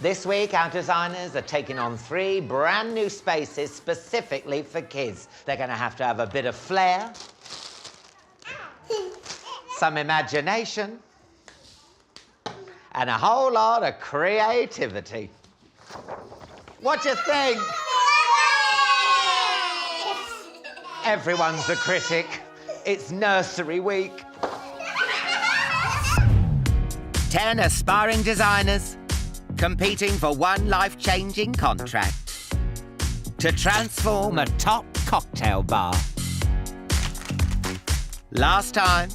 This week, our designers are taking on 3 brand new spaces specifically for kids. They're going to have a bit of flair, some imagination, and a whole lot of creativity. What do you think? Everyone's a critic. It's nursery week. 10 aspiring designers competing for one life-changing contract to transform a top cocktail bar. Last time,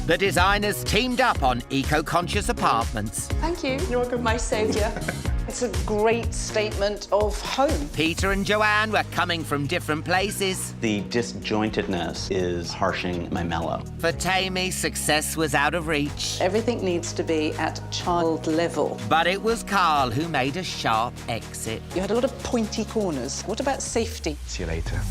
the designers teamed up on eco-conscious apartments. Thank you. You're welcome. My saviour. It's a great statement of home. Peter and Joanne were coming from different places. The disjointedness is harshing my mellow. For Tammy, success was out of reach. Everything needs to be at child level. But it was Carl who made a sharp exit. You had a lot of pointy corners. What about safety? See you later.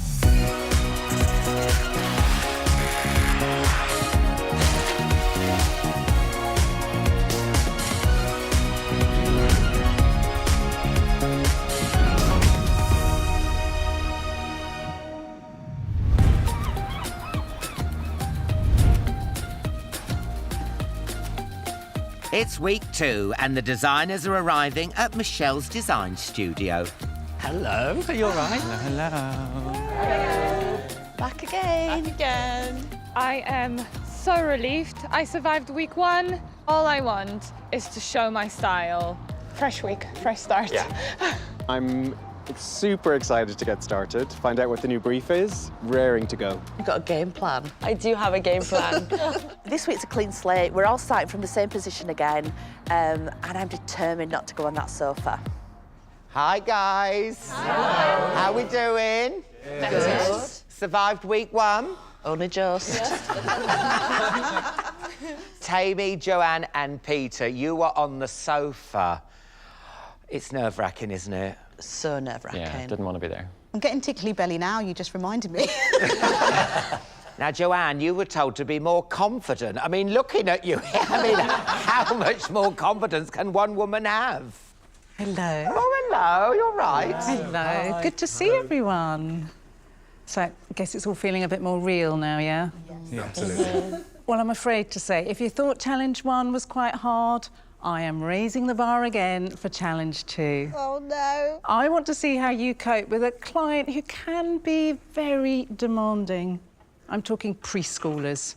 It's week 2 and the designers are arriving at Michelle's design studio. Hello, are you all right? Hello. Back again. Back again. I am so relieved. I survived week 1. All I want is to show my style. Fresh week, fresh start. Yeah. I'm super excited to get started, find out what the new brief is, raring to go. You've got a game plan. I do have a game plan. This week's a clean slate. We're all starting from the same position again, and I'm determined not to go on that sofa. Hi, guys. Hello. How we doing? Good. Survived week 1? Only just. Tammy, Joanne and Peter, you were on the sofa. It's nerve-wracking, isn't it? So nerve-wracking. Yeah, didn't want to be there. I'm getting tickly belly now, you just reminded me. Now, Joanne, you were told to be more confident. I mean, looking at you, I mean, how much more confidence can one woman have? Hello. Oh, hello, you're right. Hello. Hi. Good to see everyone. So, I guess it's all feeling a bit more real now, yeah? Yeah, absolutely. Well, I'm afraid to say, if you thought Challenge 1 was quite hard, I am raising the bar again for Challenge 2. Oh, no. I want to see how you cope with a client who can be very demanding. I'm talking preschoolers.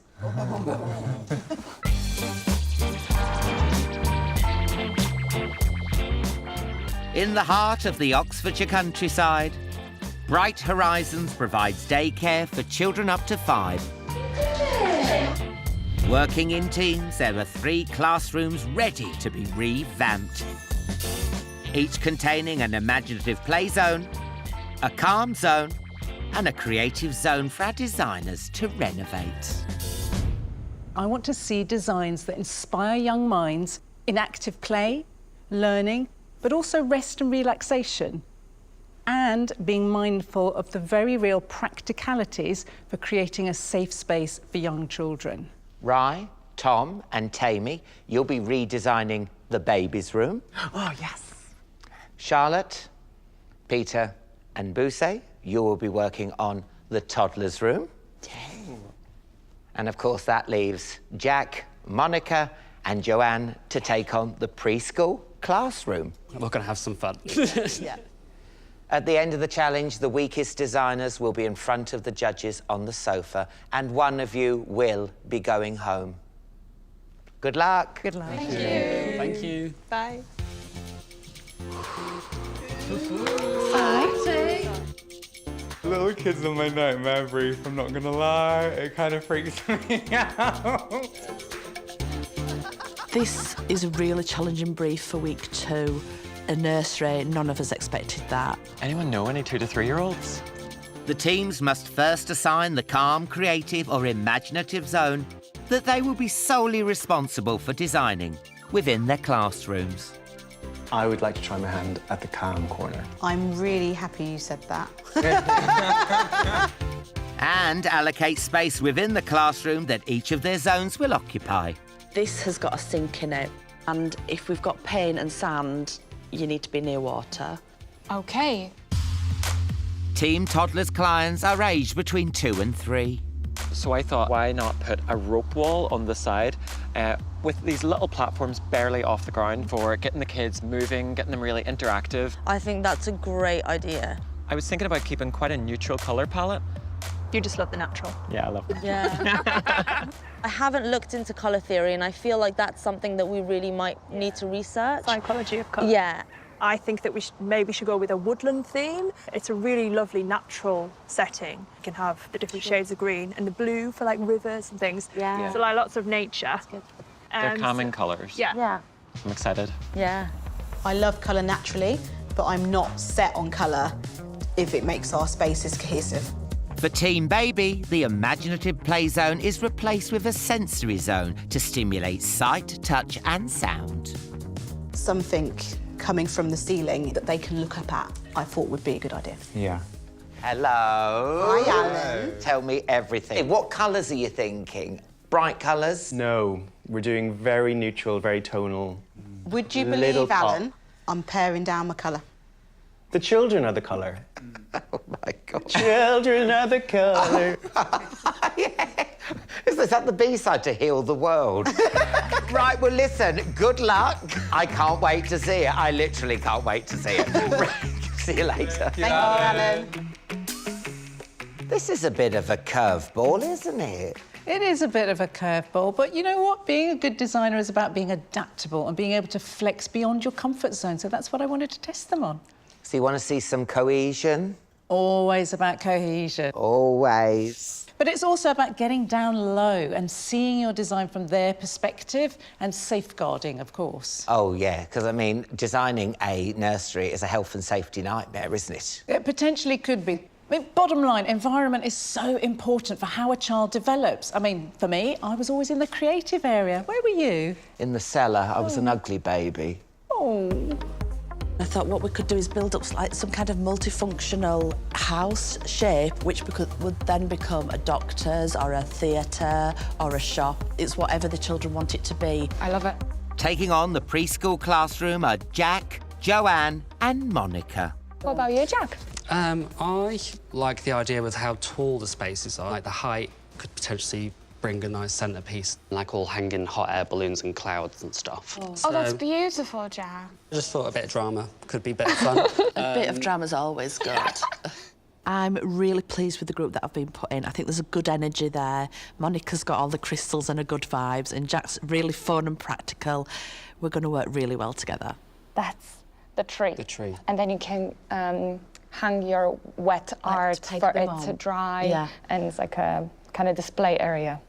In the heart of the Oxfordshire countryside, Bright Horizons provides daycare for children up to 5. Working in teams, there are 3 classrooms ready to be revamped. Each containing an imaginative play zone, a calm zone, and a creative zone for our designers to renovate. I want to see designs that inspire young minds in active play, learning, but also rest and relaxation, and being mindful of the very real practicalities for creating a safe space for young children. Rye, Tom and Tammy, you'll be redesigning the baby's room. Oh, yes. Charlotte, Peter and Bousse, you will be working on the toddler's room. And of course that leaves Jack, Monica and Joanne to take on the preschool classroom. We're going to have some fun. Yeah. At the end of the challenge, the weakest designers will be in front of the judges on the sofa, and one of you will be going home. Good luck. Good luck. Thank you. Thank you. Bye. Little kids on my nightmare brief, I'm not gonna lie, it kind of freaks me out. This is a really challenging brief for week 2. A nursery, none of us expected that. Anyone know any 2 to 3-year-olds? The teams must first assign the calm, creative or imaginative zone that they will be solely responsible for designing within their classrooms. I would like to try my hand at the calm corner. I'm really happy you said that. And allocate space within the classroom that each of their zones will occupy. This has got a sink in it. And if we've got paint and sand, you need to be near water. Okay. Team Toddlers clients are aged between 2 and 3. So I thought, why not put a rope wall on the side with these little platforms barely off the ground for getting the kids moving, getting them really interactive. I think that's a great idea. I was thinking about keeping quite a neutral colour palette. You just love the natural. Yeah, I love it. Yeah. I haven't looked into colour theory, and I feel like that's something that we really might need to research. Psychology of colour. Yeah. I think that we maybe should go with a woodland theme. It's a really lovely natural setting. You can have the different shades of green and the blue for like rivers and things. Yeah. So like lots of nature. They're calming colours. Yeah. Yeah. I'm excited. Yeah. I love colour naturally, but I'm not set on colour if it makes our spaces cohesive. For Team Baby, the imaginative play zone is replaced with a sensory zone to stimulate sight, touch and sound. Something coming from the ceiling that they can look up at, I thought would be a good idea. Yeah. Hello. Hi, Alan. Tell me everything. What colours are you thinking? Bright colours? No, we're doing very neutral, very tonal. Would you Little believe, Alan, I'm paring down my colour. The children are the colour. Oh, my God. Children are the colour. Yeah. Is that the B-side to Heal the World? Right, well, listen, good luck. I can't wait to see it. I literally can't wait to see it. See you later. Thank you, Alan. This is a bit of a curveball, isn't it? It is a bit of a curveball, but you know what? Being a good designer is about being adaptable and being able to flex beyond your comfort zone, so that's what I wanted to test them on. So you want to see some cohesion? Always about cohesion. Always. But it's also about getting down low and seeing your design from their perspective and safeguarding, of course. Oh, yeah, because, I mean, designing a nursery is a health and safety nightmare, isn't it? It potentially could be. I mean, bottom line, environment is so important for how a child develops. I mean, for me, I was always in the creative area. Where were you? In the cellar, I was an ugly baby. Oh. I thought what we could do is build up like some kind of multifunctional house shape, which would then become a doctor's or a theatre or a shop. It's whatever the children want it to be. I love it. Taking on the preschool classroom are Jack, Joanne and Monica. What about you, Jack? I like the idea with how tall the spaces are. Like the height could potentially bring a nice centrepiece. Like all hanging hot air balloons and clouds and stuff. Oh, that's beautiful, Jack. I just thought a bit of drama could be a bit of fun. A bit of drama's always good. I'm really pleased with the group that I've been put in. I think there's a good energy there. Monica's got all the crystals and a good vibes, and Jack's really fun and practical. We're going to work really well together. That's the tree. The tree. And then you can hang your wet art paint for them it on. to dry. Yeah. And it's like a kind of display area.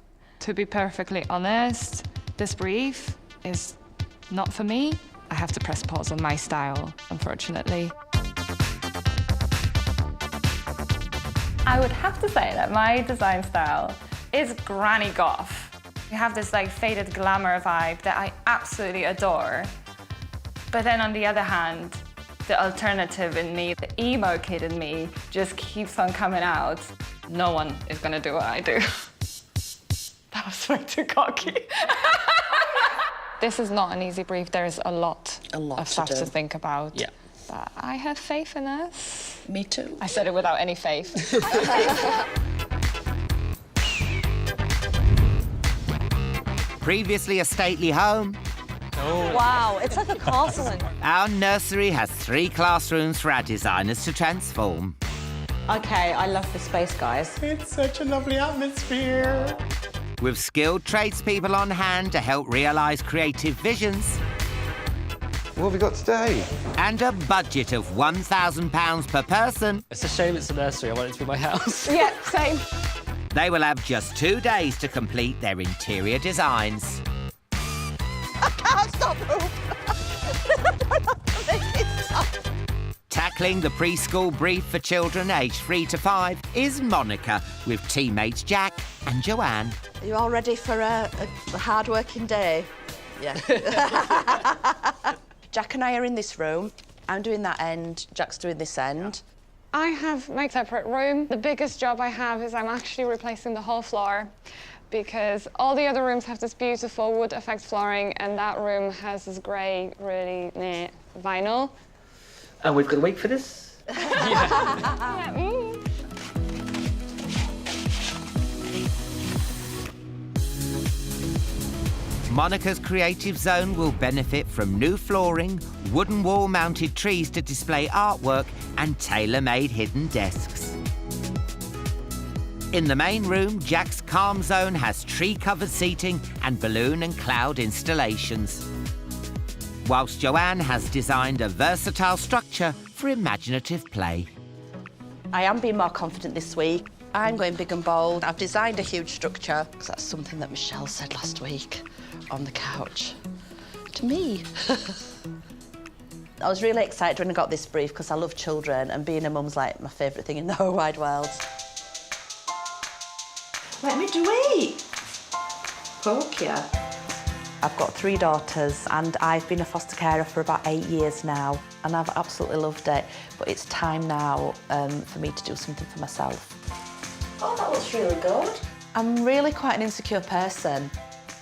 To be perfectly honest, this brief is not for me. I have to press pause on my style, unfortunately. I would have to say that my design style is granny goth. You have this like faded glamour vibe that I absolutely adore. But then on the other hand, the alternative in me, the emo kid in me, just keeps on coming out. No one is gonna do what I do. That was way too cocky. This is not an easy brief. There's a lot of stuff to think about. Yeah. But I have faith in us. Me too. I said it without any faith. Previously a stately home, Wow, it's like a castle. our nursery has 3 classrooms for our designers to transform. OK, I love the space, guys. It's such a lovely atmosphere. With skilled tradespeople on hand to help realise creative visions. What have we got today? And a budget of £1,000 per person, It's a shame it's a nursery. I want it to be my house. Yeah, same. they will have just 2 days to complete their interior designs. Stop, Tackling the preschool brief for children aged 3 to 5 is Monica, with teammates Jack and Joanne. Are you all ready for a hard-working day? Yeah. Jack and I are in this room. I'm doing that end, Jack's doing this end. I have my separate room. The biggest job I have is I'm actually replacing the whole floor. because all the other rooms have this beautiful wood effect flooring, and that room has this grey, really vinyl. And we've got to wait for this? Monica's creative zone will benefit from new flooring, wooden wall-mounted trees to display artwork, and tailor-made hidden desks. In the main room, Jack's calm zone has tree-covered seating and balloon and cloud installations. Whilst Joanne has designed a versatile structure for imaginative play. I am being more confident this week. I'm going big and bold. I've designed a huge structure, because that's something that Michelle said last week on the couch to me. I was really excited when I got this brief because I love children and being a mum's like my favourite thing in the whole wide world. Let me do it. Poke ya. I've got 3 daughters and I've been a foster carer for about 8 years now and I've absolutely loved it, but it's time now for me to do something for myself. Oh, that looks really good. I'm really quite an insecure person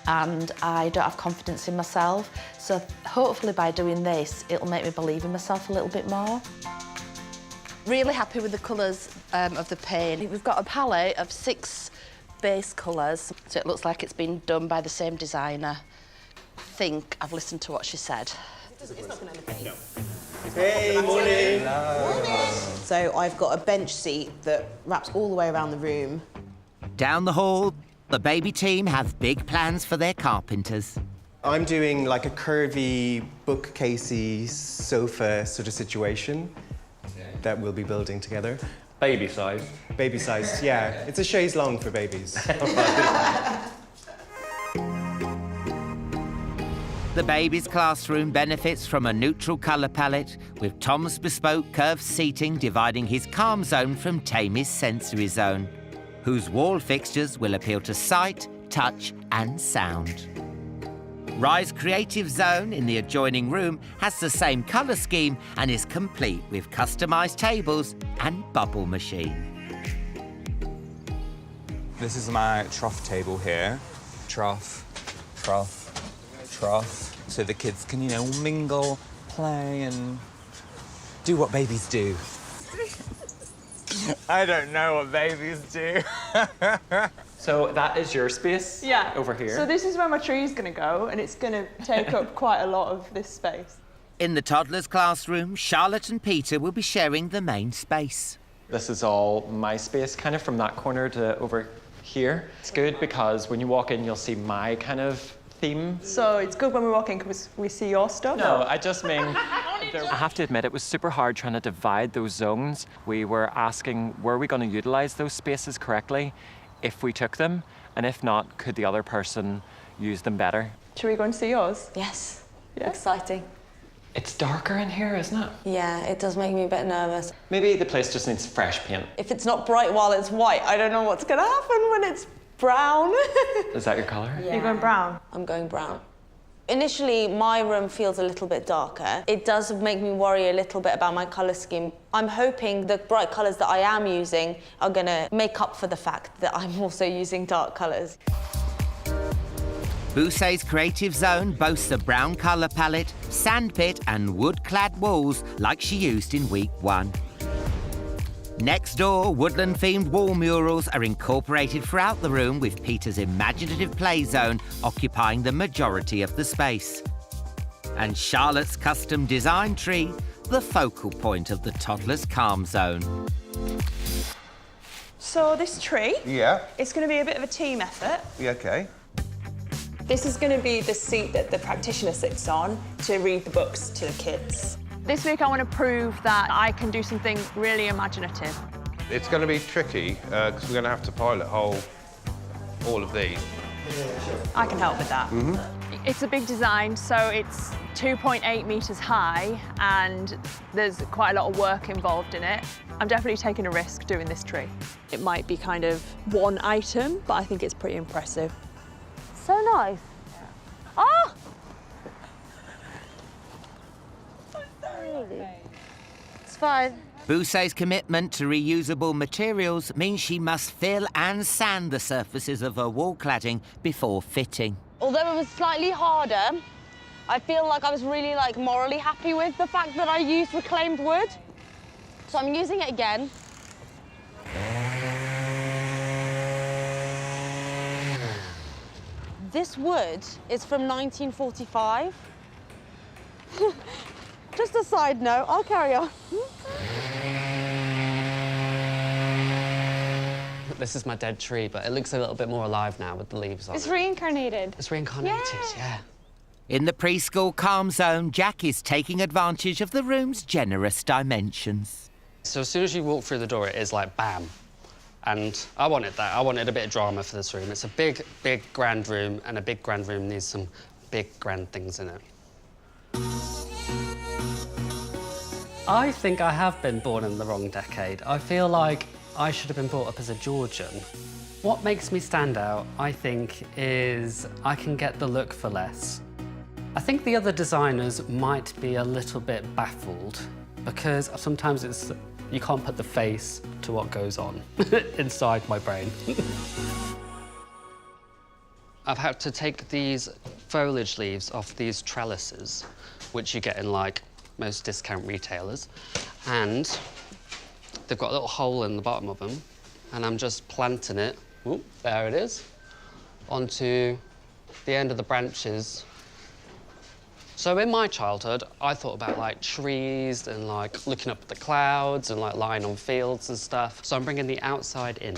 and I don't have confidence in myself, so hopefully by doing this, it'll make me believe in myself a little bit more. Really happy with the colours of the paint. We've got a palette of 6 base colours, so it looks like it's been done by the same designer. I think I've listened to what she said. It's not going to end No. Hey, morning. Morning. So I've got a bench seat that wraps all the way around the room. Down the hall, the baby team have big plans for their carpenters. I'm doing like a curvy, bookcasey sofa sort of situation that we'll be building together. Baby size? Baby size, yeah. It's a chaise longue for babies. The baby's classroom benefits from a neutral colour palette, with Tom's bespoke curved seating dividing his calm zone from Tammy's sensory zone, whose wall fixtures will appeal to sight, touch and sound. Rye's creative zone in the adjoining room has the same colour scheme and is complete with customised tables and bubble machine. This is my trough table here. Trough, trough, trough. So the kids can, you know, mingle, play and do what babies do. I don't know what babies do. So that is your space over here? So this is where my tree's going to go, and it's going to take up quite a lot of this space. In the toddler's classroom, Charlotte and Peter will be sharing the main space. This is all my space, kind of from that corner to over here. It's good because when you walk in, you'll see my kind of theme. So it's good when we walk in because we see your stuff? No, I just mean, I have to admit, it was super hard trying to divide those zones. We were asking, were we going to utilize those spaces correctly if we took them? And if not, could the other person use them better? Should we go and see yours? Yes. Yeah. Exciting. It's darker in here, isn't it? Yeah, it does make me a bit nervous. Maybe the place just needs fresh paint. If it's not bright while it's white, I don't know what's going to happen when it's brown. Is that your colour? Yeah. You're going brown? I'm going brown. Initially, my room feels a little bit darker. It does make me worry a little bit about my colour scheme. I'm hoping the bright colours that I am using are going to make up for the fact that I'm also using dark colours. Bousset's creative zone boasts a brown colour palette, sandpit and wood-clad walls like she used in week 1. Next door, woodland-themed wall murals are incorporated throughout the room, with Peter's imaginative play zone occupying the majority of the space. And Charlotte's custom design tree, the focal point of the toddler's calm zone. So this tree, Yeah. it's going to be a bit of a team effort. Yeah, okay. This is going to be the seat that the practitioner sits on to read the books to the kids. This week I want to prove that I can do something really imaginative. It's going to be tricky because we're going to have to pilot all of these. I can help with that. It's a big design, so it's 2.8 metres high and there's quite a lot of work involved in it. I'm definitely taking a risk doing this tree. It might be kind of one item, but I think it's pretty impressive. So nice. Oh! It's fine. Bousset's commitment to reusable materials means she must fill and sand the surfaces of her wall cladding before fitting. Although it was slightly harder, I feel like I was really morally happy with the fact that I used reclaimed wood. So I'm using it again. This wood is from 1945. Just a side note, I'll carry on. This is my dead tree, but it looks a little bit more alive now with the leaves on it. It's reincarnated. It's reincarnated, yeah. In the preschool calm zone, Jack is taking advantage of the room's generous dimensions. So as soon as you walk through the door, it is like bam. And I wanted that. I wanted a bit of drama for this room. It's a big, big, grand room, and a big, grand room needs some big, grand things in it. I think I have been born in the wrong decade. I feel like I should have been brought up as a Georgian. What makes me stand out, I think, is I can get the look for less. I think the other designers might be a little bit baffled because sometimes you can't put the face to what goes on inside my brain. I've had to take these foliage leaves off these trellises, which you get in most discount retailers, and they've got a little hole in the bottom of them, and I'm just planting it, oop, there it is, onto the end of the branches. So in my childhood, I thought about trees and looking up at the clouds and lying on fields and stuff. So I'm bringing the outside in,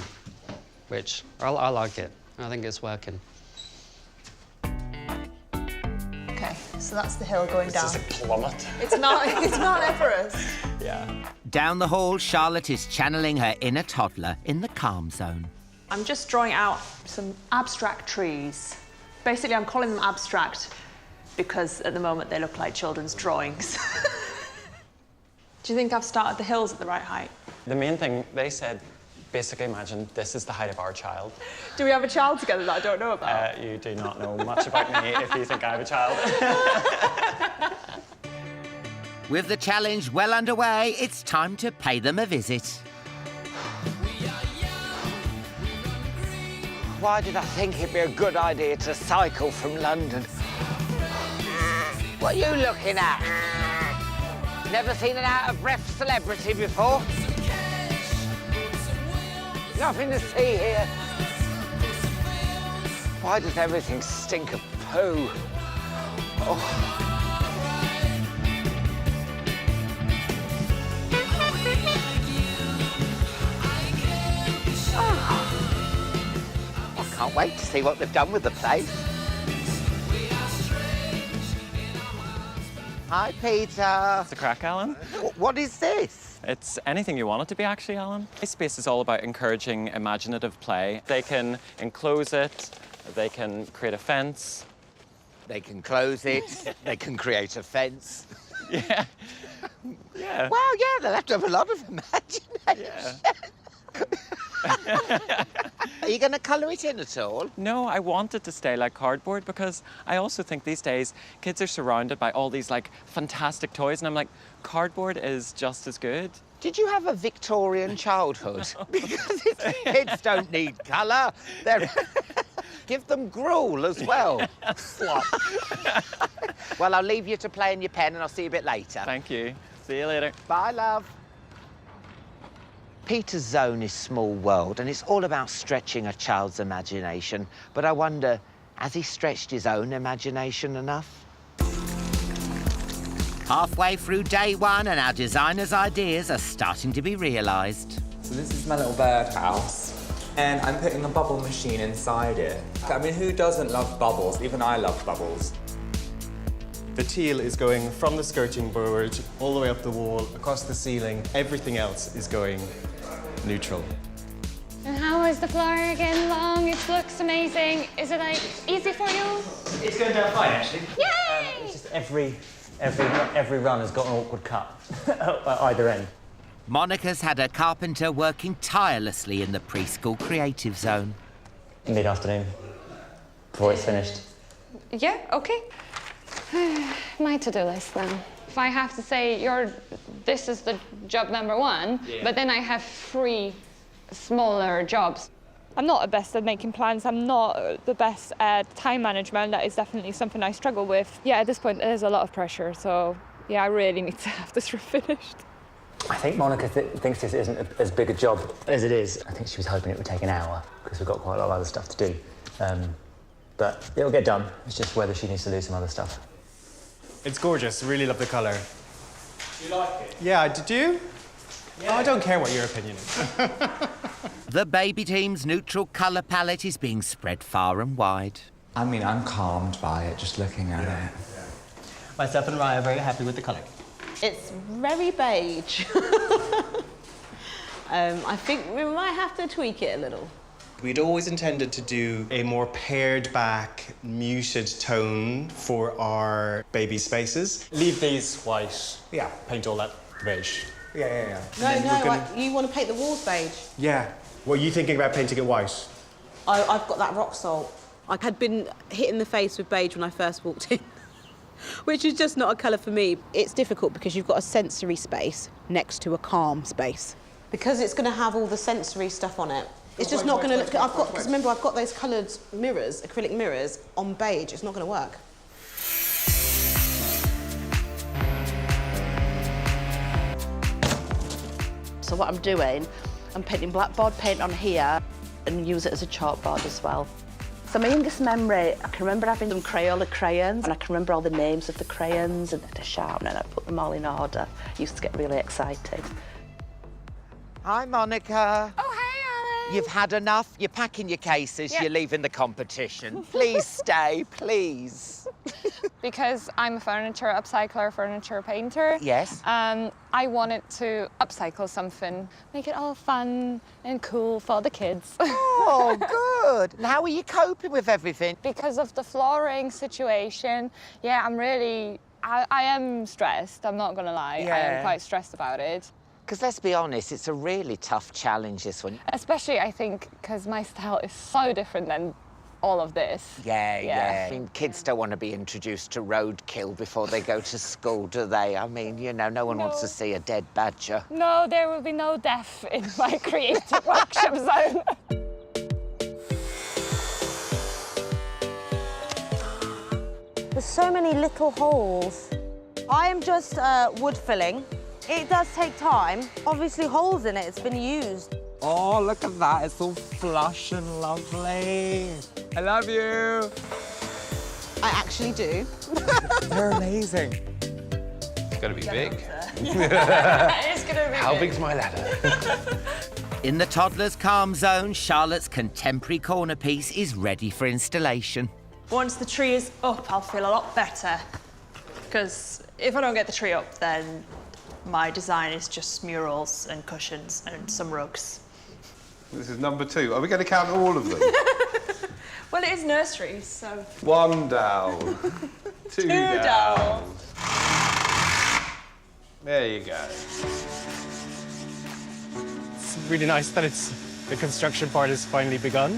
which I like it. I think it's working. Okay, so that's the hill going down. This is a plummet. It's not Everest. Yeah. Down the hall, Charlotte is channeling her inner toddler in the calm zone. I'm just drawing out some abstract trees. Basically, I'm calling them abstract because at the moment they look like children's drawings. Do you think I've started the hills at the right height? The main thing, they said, basically imagine this is the height of our child. Do we have a child together that I don't know about? You do not know much about me if you think I have a child. With the challenge well underway, it's time to pay them a visit. Why did I think it'd be a good idea to cycle from London? What are you looking at? Never seen an out-of-breath celebrity before? Nothing to see here. Why does everything stink of poo? Oh. I can't wait to see what they've done with the place. Hi, Peter. What's the crack, Alan? What is this? It's anything you want it to be, actually, Alan. This space is all about encouraging imaginative play. They can enclose it, they can create a fence. They can close it, they can create a fence. Yeah. Yeah. Well, yeah, they'll have to have a lot of imagination. Yeah. Are you going to colour it in at all? No, I want it to stay like cardboard because I also think these days kids are surrounded by all these fantastic toys and I'm like, cardboard is just as good. Did you have a Victorian childhood? Because kids don't need colour. Give them gruel as well. Slop. Well, I'll leave you to play in your pen and I'll see you a bit later. Thank you. See you later. Bye, love. Peter's zone is small world and it's all about stretching a child's imagination. But I wonder, has he stretched his own imagination enough? Halfway through day one and our designer's ideas are starting to be realised. So this is my little birdhouse, and I'm putting a bubble machine inside it. I mean, who doesn't love bubbles? Even I love bubbles. The teal is going from the skirting board all the way up the wall, across the ceiling. Everything else is going neutral. And how is the floor getting along? It looks amazing. Is it easy for you? It's going down fine, actually. Yay! It's just every run has got an awkward cut at either end. Monica's had her carpenter working tirelessly in the preschool creative zone. Mid-afternoon, before it's finished. Yeah, okay. My to-do list then. If I have to say, this is the job number one, but then I have 3 smaller jobs. I'm not the best at making plans. I'm not the best at time management. That is definitely something I struggle with. Yeah, at this point, there's a lot of pressure. So, yeah, I really need to have this finished. I think Monica thinks this isn't as big a job as it is. I think she was hoping it would take an hour because we've got quite a lot of other stuff to do. But it'll get done. It's just whether she needs to do some other stuff. It's gorgeous. Really love the colour. Do you like it? Yeah, did you? Yeah. Oh, I don't care what your opinion is. The baby team's neutral colour palette is being spread far and wide. I mean, I'm calmed by it, just looking at it. Myself and Ryan are very happy with the colour. It's very beige. I think we might have to tweak it a little. We'd always intended to do a more pared back, muted tone for our baby spaces. Leave these white. Yeah. Paint all that beige. Yeah. You want to paint the walls beige? Yeah. Were you thinking about painting it white? I've got that rock salt. I had been hit in the face with beige when I first walked in, which is just not a colour for me. It's difficult because you've got a sensory space next to a calm space. Because it's going to have all the sensory stuff on it. It's just not going to look... Because remember, I've got those coloured mirrors, acrylic mirrors, on beige. It's not going to work. So what I'm doing, I'm painting blackboard paint on here and use it as a chalkboard as well. So my youngest memory, I can remember having some Crayola crayons and I can remember all the names of the crayons and the sharpener and I put them all in order. I used to get really excited. Hi, Monica. Oh, hey, Alice. You've had enough? You're packing your cases, Yeah. you're leaving the competition. Please stay, please. Because I'm a furniture upcycler, furniture painter. Yes. I wanted to upcycle something, make it all fun and cool for the kids. Oh, good. And how are you coping with everything? Because of the flooring situation, yeah, I am stressed, I'm not gonna lie. I am quite stressed about it. Because let's be honest, it's a really tough challenge, this one. Especially, I think, because my style is so different than all of this. Yeah. I mean, kids don't want to be introduced to roadkill before they go to school, do they? I mean, you know, no one wants to see a dead badger. No, there will be no death in my creative workshop zone. There's so many little holes. I am just wood filling. It does take time. Obviously, holes in it, it's been used. Oh, look at that. It's all flush and lovely. I love you. I actually do. They're amazing. It's going to be big. It's gonna be How big. big's my ladder? In the toddler's calm zone, Charlotte's contemporary corner piece is ready for installation. Once the tree is up, I'll feel a lot better. Because if I don't get the tree up, then my design is just murals and cushions and some rugs. This is number 2. Are we going to count all of them? Well, it is nurseries, so... 1 down. 2 down. There you go. It's really nice that the construction part is finally begun.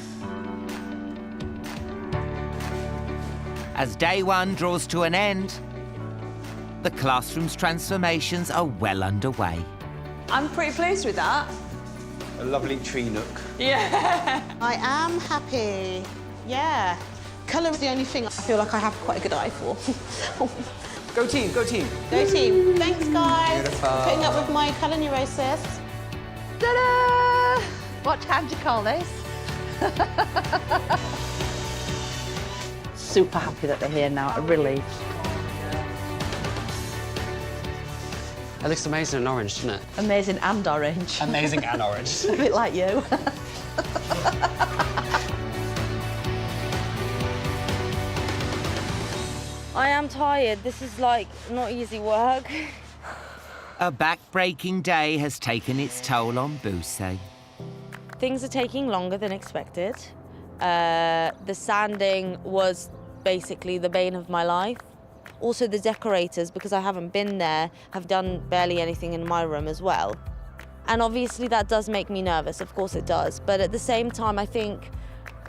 As day one draws to an end, the classroom's transformations are well underway. I'm pretty pleased with that. A lovely tree nook. Yeah. I am happy. Yeah. Colour is the only thing I feel like I have quite a good eye for. Go team, go team. Go team. Thanks, guys. Beautiful. Putting up with my colour neurosis. Ta-da! What can you call this? Super happy that they're here now, a relief. It looks amazing in orange, doesn't it? Amazing and orange. Amazing and orange. A bit like you. I am tired. This is, like, not easy work. A back-breaking day has taken its toll on Bousse. Things are taking longer than expected. The sanding was basically the bane of my life. Also, the decorators, because I haven't been there, have done barely anything in my room as well. And obviously that does make me nervous, of course it does. But at the same time, I think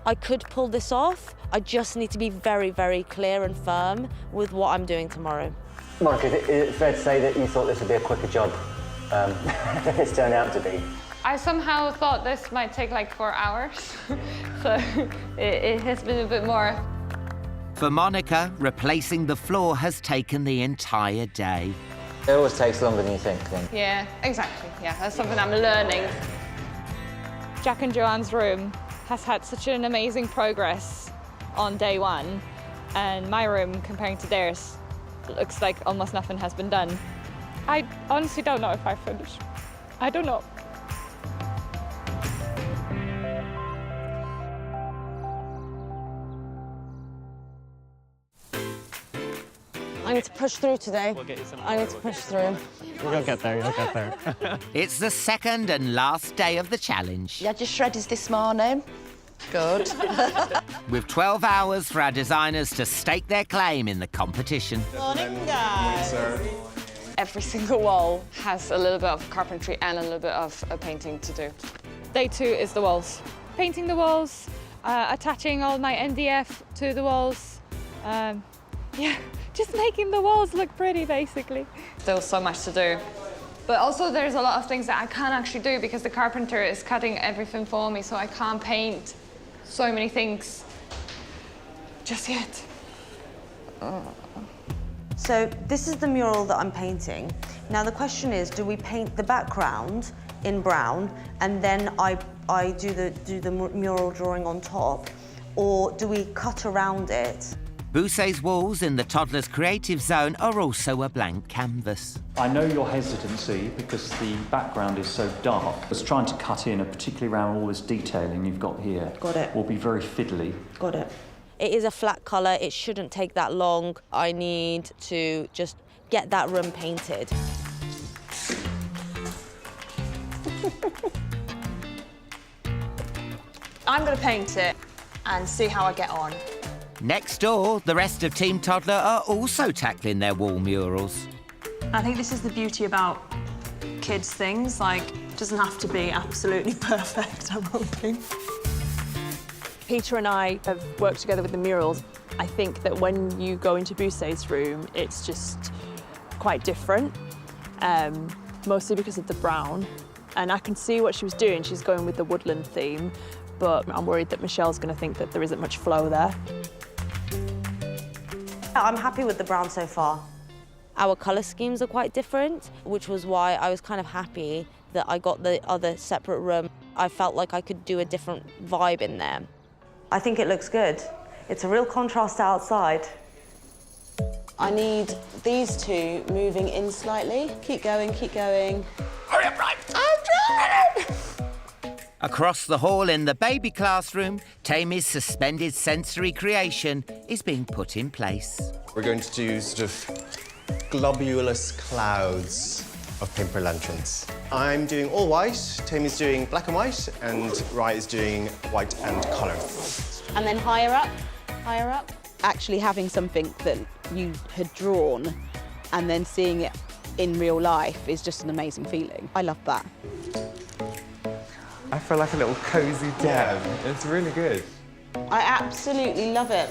I could pull this off. I just need to be very, very clear and firm with what I'm doing tomorrow. Monica, is it fair to say that you thought this would be a quicker job than it's turned out to be? I somehow thought this might take like 4 hours, so it has been a bit more. For Monica, replacing the floor has taken the entire day. It always takes longer than you think, then. Yeah, exactly. Yeah, that's something I'm learning. Jack and Joanne's room has had such an amazing progress on day one, and my room, comparing to theirs, looks like almost nothing has been done. I honestly don't know if I finished. I don't know. I need to push through today. We'll get you some I need to push through. You'll get there, you'll get there. It's the second and last day of the challenge. You had your shredders this morning. Good. With 12 hours for our designers to stake their claim in the competition. Morning, guys. Every single wall has a little bit of carpentry and a little bit of painting to do. Day 2 is the walls. Painting the walls, attaching all my NDF to the walls. Yeah, just making the walls look pretty, basically. Still so much to do. But also there's a lot of things that I can't actually do because the carpenter is cutting everything for me, so I can't paint so many things just yet. So this is the mural that I'm painting. Now the question is, do we paint the background in brown and then I do the mural drawing on top, or do we cut around it? Bousset's walls in the toddler's creative zone are also a blank canvas. I know your hesitancy because the background is so dark. Just trying to cut in, particularly around all this detailing you've got here, Got it. will be very fiddly. Got it. It is a flat colour, it shouldn't take that long. I need to just get that room painted. I'm going to paint it and see how I get on. Next door, the rest of Team Toddler are also tackling their wall murals. I think this is the beauty about kids' things. Like, it doesn't have to be absolutely perfect, I'm hoping. Peter and I have worked together with the murals. I think that when you go into Bousset's room, it's just quite different, mostly because of the brown. And I can see what she was doing. She's going with the woodland theme, but I'm worried that Michelle's going to think that there isn't much flow there. I'm happy with the brown so far. Our colour schemes are quite different, which was why I was kind of happy that I got the other separate room. I felt like I could do a different vibe in there. I think it looks good. It's a real contrast outside. I need these two moving in slightly. Keep going, keep going. Hurry up, right! I'm trying! Across the hall in the baby classroom, Tammy's suspended sensory creation is being put in place. We're going to do sort of globulous clouds of paper lanterns. I'm doing all white, Tammy's doing black and white, and Rai is doing white and colour. And then higher up, higher up. Actually having something that you had drawn and then seeing it in real life is just an amazing feeling. I love that. I feel like a little cozy den. It's really good. I absolutely love it.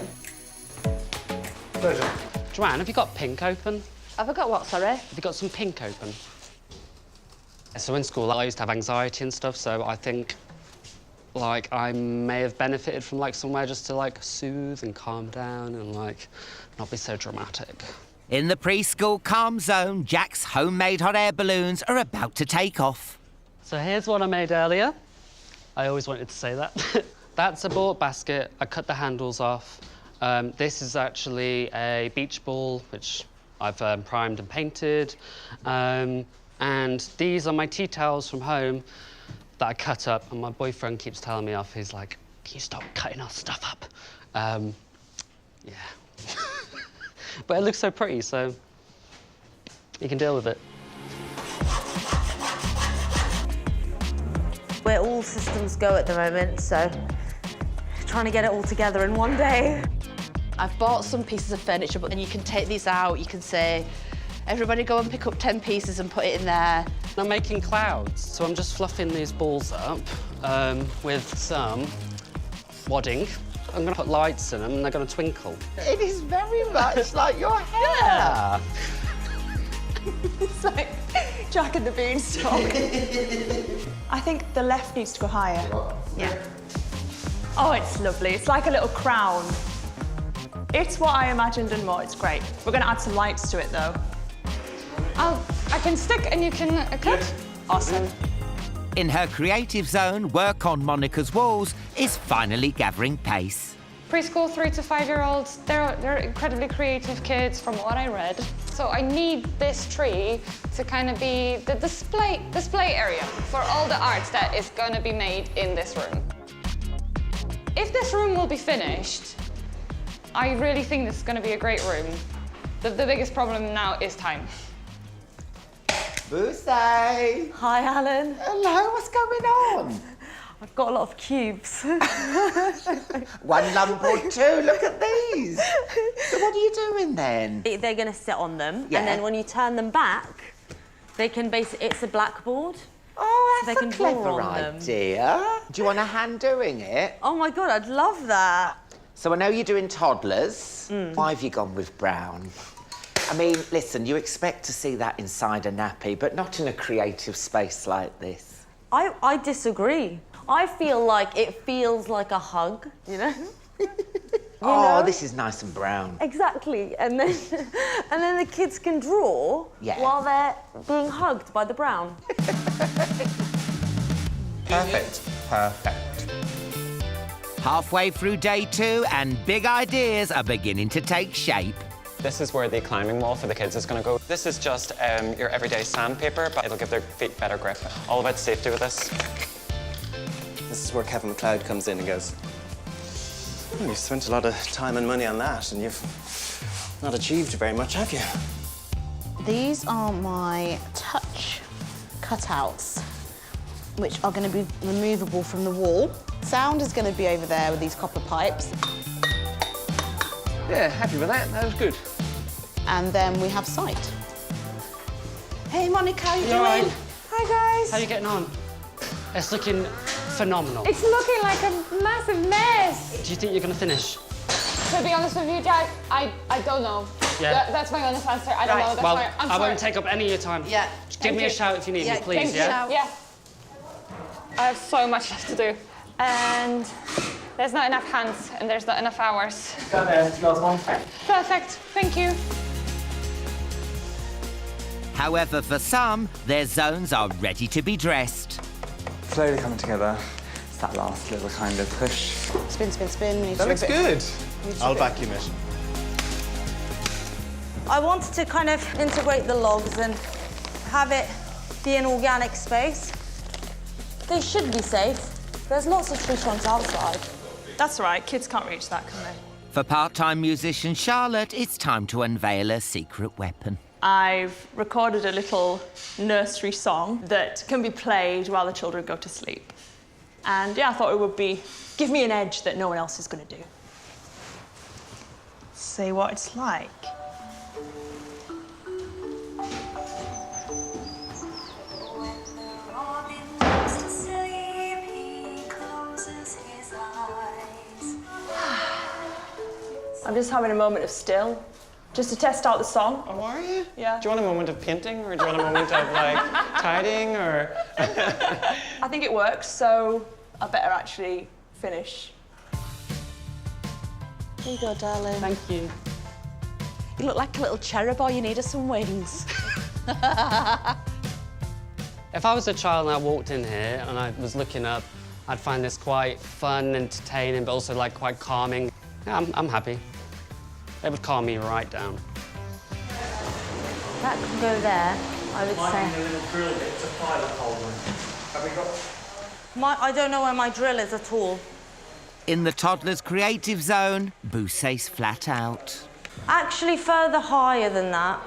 Pleasure. Joanne, have you got pink open? Have I got what, sorry? Have you got some pink open? So in school, I used to have anxiety and stuff, so I think, like, I may have benefited from, like, somewhere just to, like, soothe and calm down and, like, not be so dramatic. In the preschool calm zone, Jack's homemade hot air balloons are about to take off. So here's what I made earlier. I always wanted to say that. That's a bought basket. I cut the handles off. This is actually a beach ball, which I've primed and painted. And these are my tea towels from home that I cut up, and my boyfriend keeps telling me off. He's like, can you stop cutting our stuff up? Yeah. But it looks so pretty, so you can deal with it. We're all systems go at the moment, so trying to get it all together in one day. I've bought some pieces of furniture, but then you can take these out. You can say, everybody go and pick up 10 pieces and put it in there. I'm making clouds, so I'm just fluffing these balls up with some wadding. I'm going to put lights in them and they're going to twinkle. It is very much like your hair. It's like Jack and the Beanstalk. I think the left needs to go higher. Yeah. Oh, it's lovely. It's like a little crown. It's what I imagined and more. It's great. We're going to add some lights to it, though. I can stick and you can cut. Awesome. In her creative zone, work on Monica's walls is finally gathering pace. Preschool 3 to 5-year-olds, they're incredibly creative kids from what I read. So I need this tree to kind of be the display area for all the art that is going to be made in this room. If this room will be finished, I really think this is going to be a great room. The biggest problem now is time. Boosay! Hi, Alan. Hello, what's going on? I've got a lot of cubes. One lump or two, look at these. So what are you doing then? They're going to sit on them, Yeah. and then when you turn them back, they can it's a blackboard. Oh, so they that's can a clever draw on them. idea. Do you want a hand doing it? Oh my God, I'd love that. So I know you're doing toddlers. Why have you gone with brown? I mean, listen, you expect to see that inside a nappy, but not in a creative space like this. I disagree. I feel like it feels like a hug, you know? Oh, this is nice and brown. Exactly, and then the kids can draw while they're being hugged by the brown. Perfect. Perfect. Halfway through day 2 and big ideas are beginning to take shape. This is where the climbing wall for the kids is going to go. This is just your everyday sandpaper, but it'll give their feet better grip. All about safety with this. This is where Kevin McLeod comes in and goes, "Oh, you've spent a lot of time and money on that, and you've not achieved very much, have you?" These are my touch cutouts, which are going to be removable from the wall. Sound is going to be over there with these copper pipes. Yeah, happy with that. That was good. And then we have sight. Hey, Monica, how you doing? Right. Hi, guys. How are you getting on? It's looking phenomenal. It's looking like a massive mess. Do you think you're going to finish? To be honest with you, Jack, I don't know. Yeah. That's my honest answer. I don't know. That's Well, why I'm I sorry. won't take up any of your time. Yeah. Just give me a shout if you need me, please, Thank yeah? you. Yeah. I have so much left to do. And there's not enough hands and there's not enough hours. Got there, last one. Perfect. Thank you. However, for some, their zones are ready to be dressed. Slowly coming together. It's that last little kind of push. Spin, spin, spin. We need That to looks do a good. bit- I'll vacuum it. I wanted to kind of integrate the logs and have it be an organic space. They should be safe. There's lots of tree trunks outside. That's all right. Kids can't reach that, can they? For part-time musician Charlotte, it's time to unveil a secret weapon. I've recorded a little nursery song that can be played while the children go to sleep. And yeah, I thought it would give me an edge that no one else is going to do. See what it's like. I'm just having a moment of still, just to test out the song. Oh, are you? Yeah. Do you want a moment of painting, or do you want a moment of, like, tidying, or...? I think it works, so I better actually finish. Here you go, darling. Thank you. You look like a little cherub, or you needed some wings. If I was a child and I walked in here and I was looking up, I'd find this quite fun, entertaining, but also like quite calming. Yeah, I'm happy. It would calm me right down. That can go there, I would say. little drill bit to pilot holder. Have we got... I don't know where my drill is at all. In the toddler's creative zone, Boussaie's flat out. Actually, further higher than that.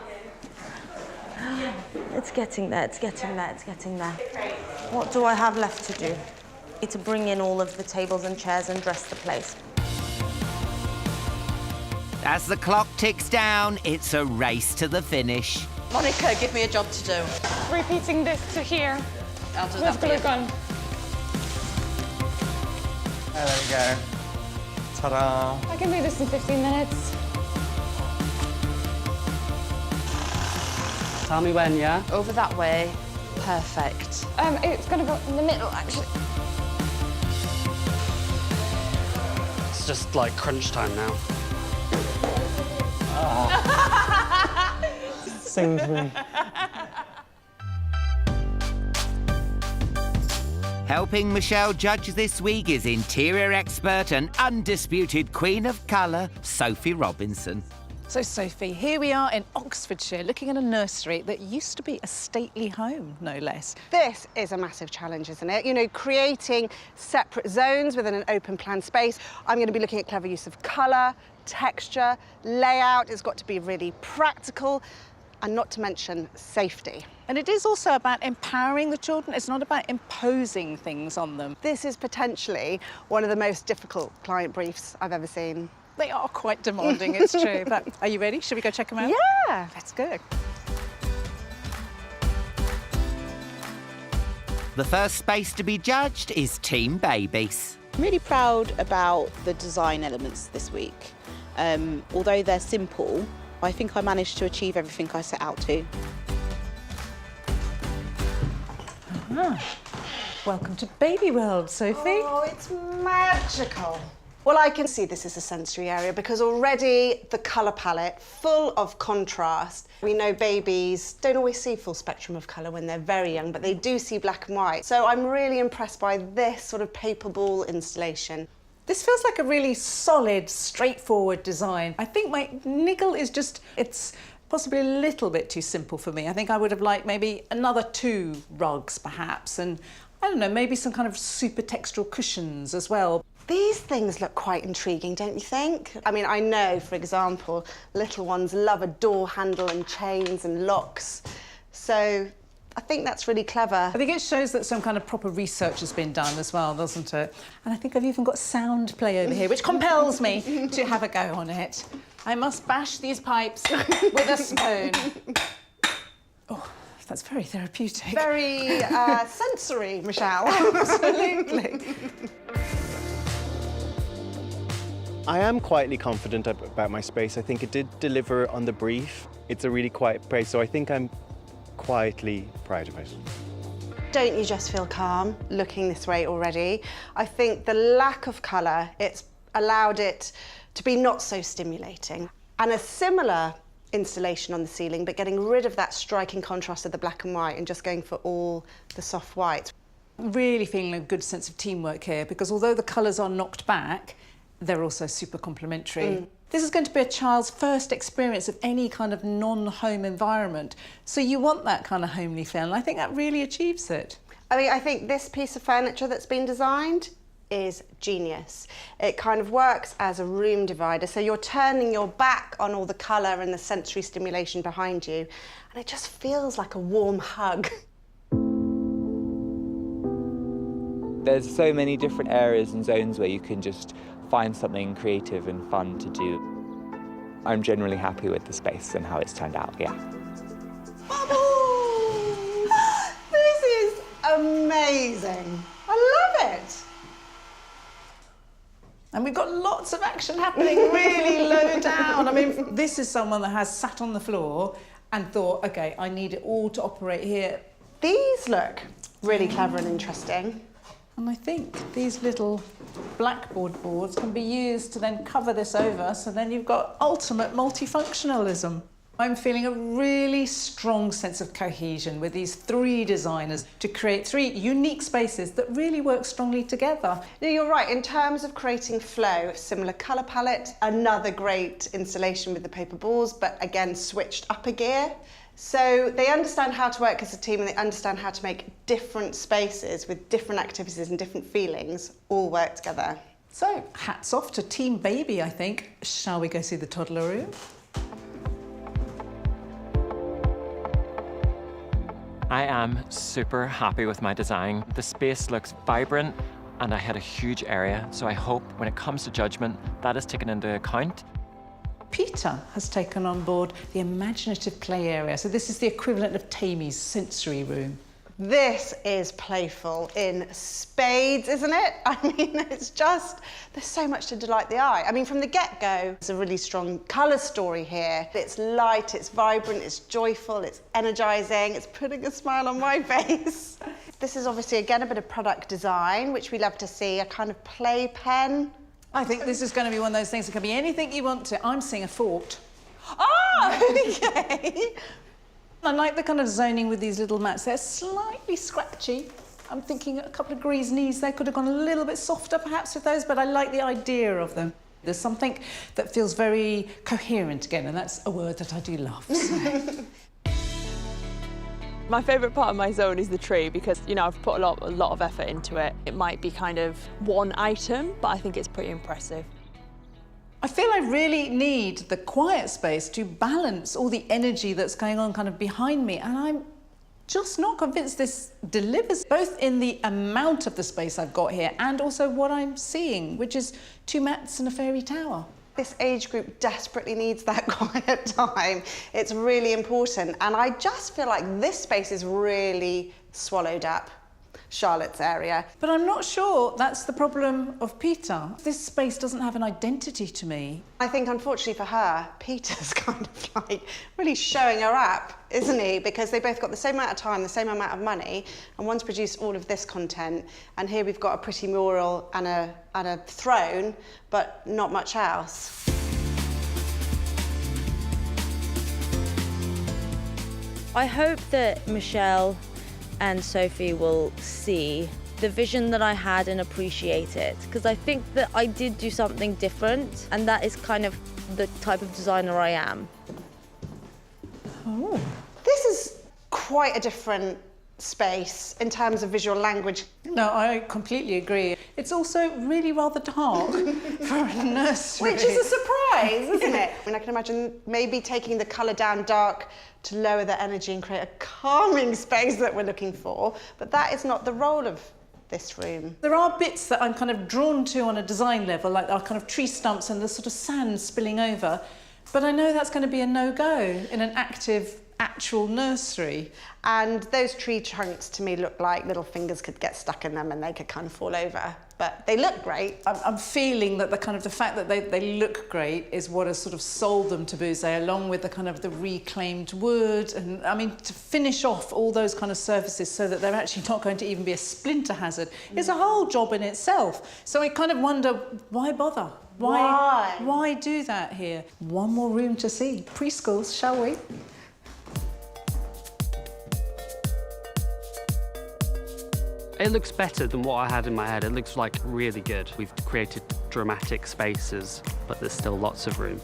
It's getting there, it's getting there, it's getting there. What do I have left to do? I need to bring in all of the tables and chairs and dress the place. As the clock ticks down, it's a race to the finish. Monica, give me a job to do. Repeating this to here. I'll do with that for you. glue gun. Oh, there we go. Ta-da! I can do this in 15 minutes. Tell me when, yeah? Over that way. Perfect. It's gonna go in the middle, actually. It's just like crunch time now. Sing to me. Helping Michelle judge this week is interior expert and undisputed queen of colour, Sophie Robinson. So, Sophie, here we are in Oxfordshire, looking at a nursery that used to be a stately home, no less. This is a massive challenge, isn't it? You know, creating separate zones within an open plan space. I'm going to be looking at clever use of colour, texture, layout. It's got to be really practical, and not to mention safety. And it is also about empowering the children. It's not about imposing things on them. This is potentially one of the most difficult client briefs I've ever seen. They are quite demanding, it's true. But are you ready? Should we go check them out? Yeah. Let's go. The first space to be judged is Team Babies. I'm really proud about the design elements this week. Although they're simple, I think I managed to achieve everything I set out to. Welcome to Baby World, Sophie. Oh, it's magical. Well, I can see this is a sensory area because already the colour palette, full of contrast. We know babies don't always see full spectrum of colour when they're very young, but they do see black and white. So I'm really impressed by this sort of paper ball installation. This feels like a really solid, straightforward design. I think my niggle is just, it's possibly a little bit too simple for me. I think I would have liked maybe another 2 rugs, perhaps, and I don't know, maybe some kind of super textural cushions as well. These things look quite intriguing, don't you think? I mean, I know, for example, little ones love a door handle and chains and locks. So I think that's really clever. I think it shows that some kind of proper research has been done as well, doesn't it? And I think I've even got sound play over here, which compels me to have a go on it. I must bash these pipes with a spoon. Oh, that's very therapeutic. Very sensory, Michelle. Absolutely. I am quietly confident about my space. I think it did deliver on the brief. It's a really quiet place, so I think I'm quietly proud of it. Don't you just feel calm looking this way already? I think the lack of colour, it's allowed it to be not so stimulating. And a similar installation on the ceiling, but getting rid of that striking contrast of the black and white and just going for all the soft white. Really feeling a good sense of teamwork here, because although the colours are knocked back, they're also super complementary. This is going to be a child's first experience of any kind of non-home environment. So you want that kind of homely feel, and I think that really achieves it. I mean, I think this piece of furniture that's been designed is genius. It kind of works as a room divider, so you're turning your back on all the colour and the sensory stimulation behind you, and it just feels like a warm hug. There's so many different areas and zones where you can just find something creative and fun to do. I'm generally happy with the space and how it's turned out, yeah. Oh, this is amazing. I love it. And we've got lots of action happening really low down. I mean, this is someone that has sat on the floor and thought, OK, I need it all to operate here. These look really clever and interesting. And I think these little blackboard boards can be used to then cover this over, so then you've got ultimate multifunctionalism. I'm feeling a really strong sense of cohesion with these 3 designers to create 3 unique spaces that really work strongly together. No, you're right. In terms of creating flow, similar colour palette, another great installation with the paper balls, but again, switched up a gear. So they understand how to work as a team and they understand how to make different spaces with different activities and different feelings all work together. So, hats off to Team Baby, I think. Shall we go see the toddler room? I am super happy with my design. The space looks vibrant and I had a huge area, so I hope when it comes to judgment, that is taken into account. Peter has taken on board the imaginative play area. So this is the equivalent of Tammy's sensory room. This is playful in spades, isn't it? I mean, it's just, there's so much to delight the eye. I mean, from the get-go, there's a really strong colour story here. It's light, it's vibrant, it's joyful, it's energising, it's putting a smile on my face. This is obviously, again, a bit of product design, which we love to see, a kind of playpen. I think this is going to be one of those things that can be anything you want to. I'm seeing a fort. Oh, okay. I like the kind of zoning with these little mats. They're slightly scratchy. I'm thinking a couple of greased knees there could have gone a little bit softer perhaps with those, but I like the idea of them. There's something that feels very coherent again, and that's a word that I do love. So. My favourite part of my zone is the tree because, you know, I've put a lot of effort into it. It might be kind of one item, but I think it's pretty impressive. I feel I really need the quiet space to balance all the energy that's going on kind of behind me, and I'm just not convinced this delivers, both in the amount of the space I've got here and also what I'm seeing, which is 2 mats and a fairy tower. This age group desperately needs that quiet time. It's really important, and I just feel like this space is really swallowed up Charlotte's area. But I'm not sure that's the problem of Peter. This space doesn't have an identity to me. I think, unfortunately for her, Peter's kind of like really showing her up, isn't he? Because they both got the same amount of time, the same amount of money, and one's produced all of this content, and here we've got a pretty mural and a throne, but not much else. I hope that Michelle and Sophie will see the vision that I had and appreciate it, because I think that I did do something different, and that is kind of the type of designer I am. Oh. This is quite a different space in terms of visual language. No, I completely agree. It's also really rather dark for a nursery. Which is a surprise, isn't it? I mean, I can imagine maybe taking the colour down dark to lower the energy and create a calming space that we're looking for, but that is not the role of this room. There are bits that I'm kind of drawn to on a design level, like our kind of tree stumps and the sort of sand spilling over, but I know that's going to be a no-go in an active, actual nursery. And those tree trunks to me look like little fingers could get stuck in them and they could kind of fall over. But they look great. I'm feeling that the fact that they look great is what has sort of sold them to Bouzet, along with the kind of the reclaimed wood, and I mean to finish off all those kind of surfaces so that they're actually not going to even be a splinter hazard is a whole job in itself. So I kind of wonder, why bother? Why do that here? One more room to see. Preschools, shall we? It looks better than what I had in my head. It looks like really good. We've created dramatic spaces, but there's still lots of room.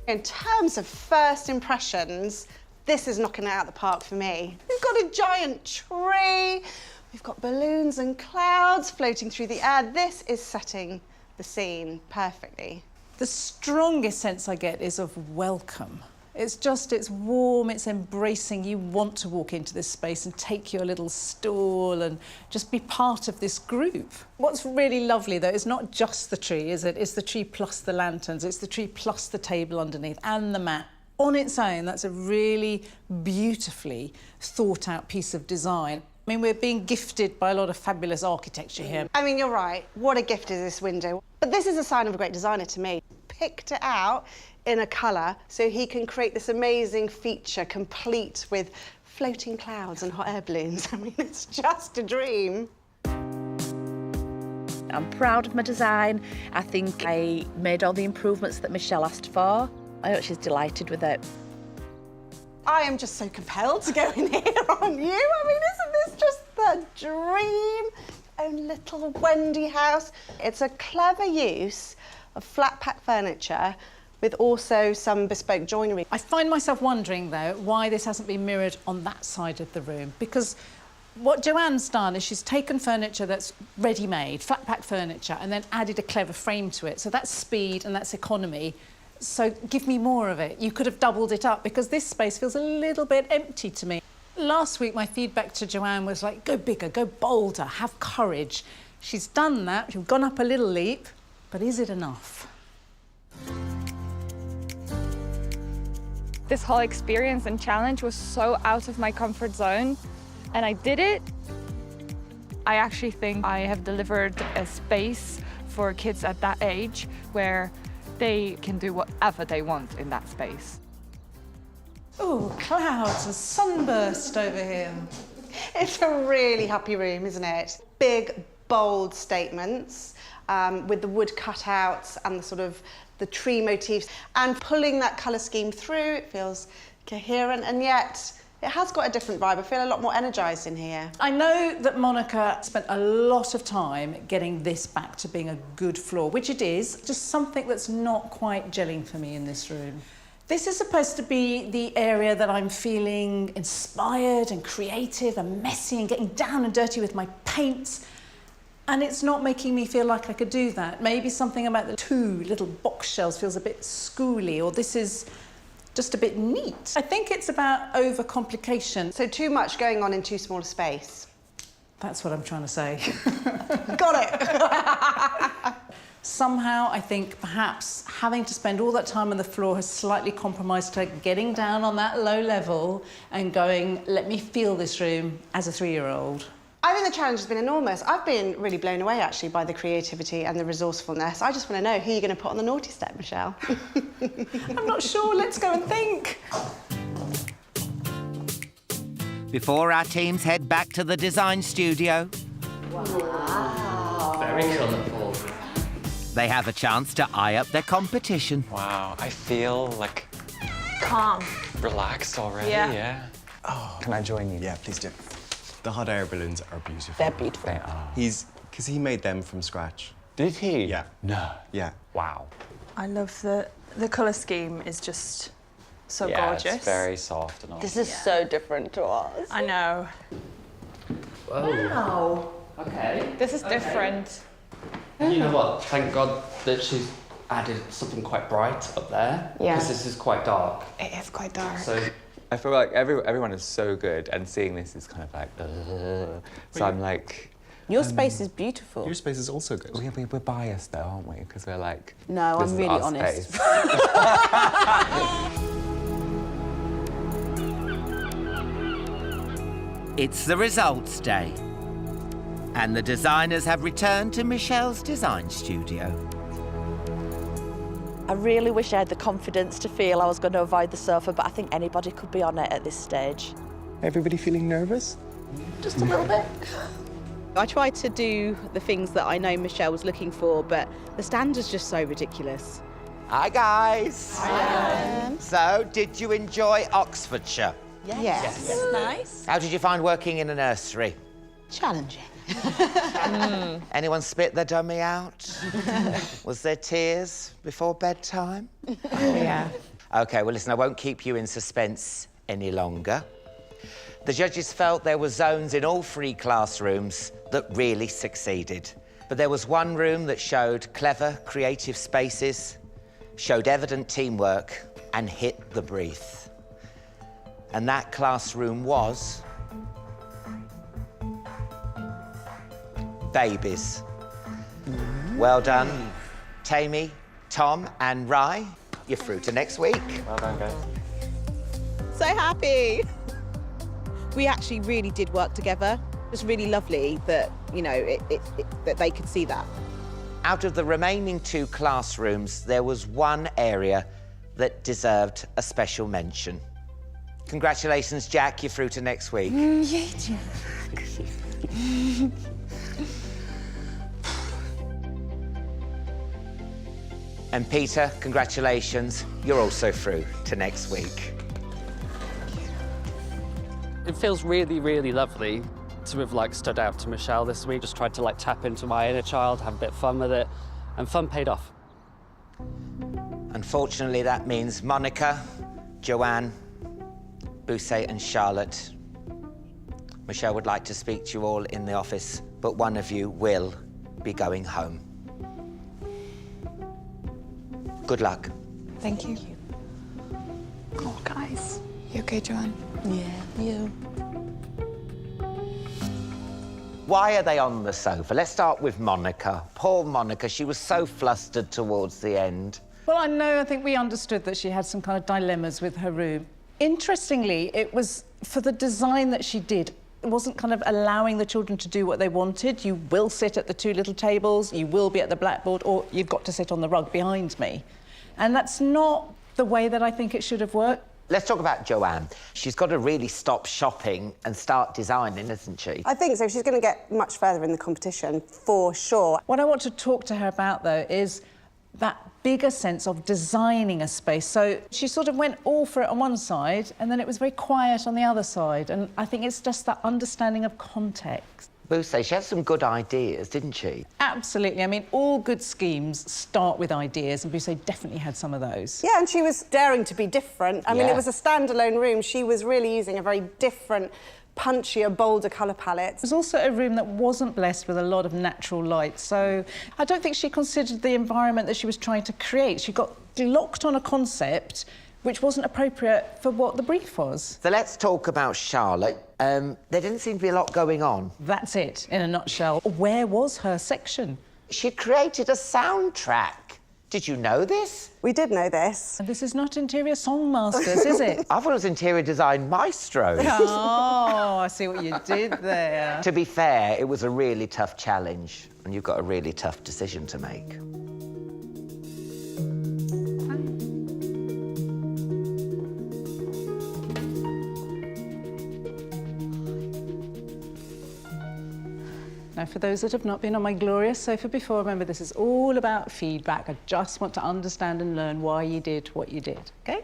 In terms of first impressions, this is knocking it out of the park for me. We've got a giant tree, we've got balloons and clouds floating through the air. This is setting the scene perfectly. The strongest sense I get is of welcome. It's warm, it's embracing. You want to walk into this space and take your little stall and just be part of this group. What's really lovely, though, is not just the tree, is it? It's the tree plus the lanterns, it's the tree plus the table underneath and the mat. On its own, that's a really beautifully thought-out piece of design. I mean, we're being gifted by a lot of fabulous architecture here. I mean, you're right. What a gift is this window. But this is a sign of a great designer to me. Picked it out in a colour so he can create this amazing feature complete with floating clouds and hot air balloons. I mean, it's just a dream. I'm proud of my design. I think I made all the improvements that Michelle asked for. I hope she's delighted with it. I am just so compelled to go in here, aren't you? I mean, isn't this just the dream? Own little Wendy house. It's a clever use of flat pack furniture with also some bespoke joinery. I find myself wondering, though, why this hasn't been mirrored on that side of the room, because what Joanne's done is she's taken furniture that's ready-made, flat-pack furniture, and then added a clever frame to it. So that's speed and that's economy. So give me more of it. You could have doubled it up, because this space feels a little bit empty to me. Last week, my feedback to Joanne was like, go bigger, go bolder, have courage. She's done that, she's gone up a little leap, but is it enough? This whole experience and challenge was so out of my comfort zone, and I did it. I actually think I have delivered a space for kids at that age where they can do whatever they want in that space. Oh, clouds and sunburst over here. It's a really happy room, isn't it? Big, bold statements with the wood cutouts and the sort of the tree motifs, and pulling that colour scheme through, it feels coherent, and yet it has got a different vibe. I feel a lot more energised in here. I know that Monica spent a lot of time getting this back to being a good floor, which it is, just something that's not quite gelling for me in this room. This is supposed to be the area that I'm feeling inspired and creative and messy and getting down and dirty with my paints. And it's not making me feel like I could do that. Maybe something about the 2 little box shelves feels a bit schooly, or this is just a bit neat. I think it's about overcomplication. So too much going on in too small a space. That's what I'm trying to say. Got it! Somehow, I think perhaps having to spend all that time on the floor has slightly compromised her getting down on that low level and going, let me feel this room as a 3-year-old. I think the challenge has been enormous. I've been really blown away, actually, by the creativity and the resourcefulness. I just want to know who you're going to put on the naughty step, Michelle. I'm not sure. Let's go and think. Before our teams head back to the design studio, Very colourful. they have a chance to eye up their competition. Wow, I feel like Calm. relaxed already, Yeah. yeah. Oh, can I join you? Yeah, please do. The hot air balloons are beautiful. They're beautiful. They are. Because he made them from scratch. Did he? Yeah. No. Yeah. Wow. I love the colour scheme is just so Yeah, gorgeous. it's very soft and all. This is so different to us. I know. Wow. Okay. This is different. You know what? Thank God that she's added something quite bright up there. Yeah. Because this is quite dark. It is quite dark. So I feel like everyone is so good, and seeing this is kind of like, so I'm like... Your space is beautiful. Your space is also good. We're biased though, aren't we? Because we're like... No, this I'm is really our honest. space. It's the results day, and the designers have returned to Michelle's design studio. I really wish I had the confidence to feel I was going to avoid the sofa, but I think anybody could be on it at this stage. Everybody feeling nervous? Just a little bit. I tried to do the things that I know Michelle was looking for, but the standard's just so ridiculous. Hi, guys. Hi. So, did you enjoy Oxfordshire? Yes. Yes. Nice. How did you find working in a nursery? Challenging. Anyone spit their dummy out? Was there tears before bedtime? Yeah. OK, well, listen, I won't keep you in suspense any longer. The judges felt there were zones in all 3 classrooms that really succeeded. But there was one room that showed clever, creative spaces, showed evident teamwork, and hit the brief. And that classroom was... babies. Well done, Tammy, Tom, and Rye. You're through to next week. Well done, guys. So happy. We actually really did work together. It was really lovely that, you know, that they could see that. Out of the remaining 2 classrooms, there was one area that deserved a special mention. Congratulations, Jack, you're through to next week. Yeah, Jack. And Peter, congratulations, you're also through to next week. it feels really, really lovely to have like stood out to Michelle this week. Just tried to like tap into my inner child, have a bit of fun with it, and fun paid off. Unfortunately, that means Monica, Joanne, Bousset and Charlotte. Michelle would like to speak to you all in the office, but one of you will be going home. Good luck. Thank you. Oh, guys. You okay, Joanne? Yeah, you. Why are they on the sofa? Let's start with Monica. Poor Monica, she was so flustered towards the end. Well, I think we understood that she had some kind of dilemmas with her room. Interestingly, it was for the design that she did. It wasn't kind of allowing the children to do what they wanted. You will sit at the two little tables, you will be at the blackboard, or you've got to sit on the rug behind me. And that's not the way that I think it should have worked. Let's talk about Joanne. She's got to really stop shopping and start designing, isn't she? I think so. She's going to get much further in the competition, for sure. What I want to talk to her about, though, is that bigger sense of designing a space. So she sort of went all for it on one side, and then it was very quiet on the other side. And I think it's just that understanding of context. Buse, she had some good ideas, didn't she? Absolutely. I mean, all good schemes start with ideas, and Buse definitely had some of those. Yeah, and she was daring to be different. I mean, it was a standalone room. She was really using a very different, punchier, bolder colour palette. It was also a room that wasn't blessed with a lot of natural light, so I don't think she considered the environment that she was trying to create. She got locked on a concept which wasn't appropriate for what the brief was. So let's talk about Charlotte. There didn't seem to be a lot going on. That's it, in a nutshell. Where was her section? She created a soundtrack. Did you know this? We did know this. And this is not Interior Songmasters, is it? I thought it was Interior Design Maestro. Oh, I see what you did there. To be fair, it was a really tough challenge, and you've got a really tough decision to make. Now, for those that have not been on my glorious sofa before, remember, this is all about feedback. I just want to understand and learn why you did what you did, OK?